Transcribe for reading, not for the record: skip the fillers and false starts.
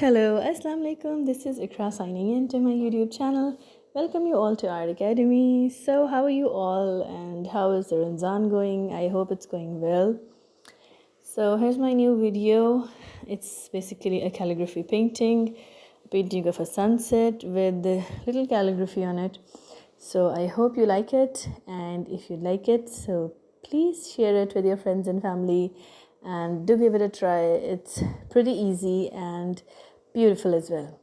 Hello, Assalamu alaikum. This is Ikra signing in to my YouTube channel. Welcome you all to Art Academy. So, how are you all and how is the Ramzan going? I hope it's going well. So, here's my new video. It's basically a calligraphy painting of a sunset with the little calligraphy on it. So, I hope you like it, and if you like it, so please share it with your friends and family and do give it a try. It's pretty easy and beautiful as well.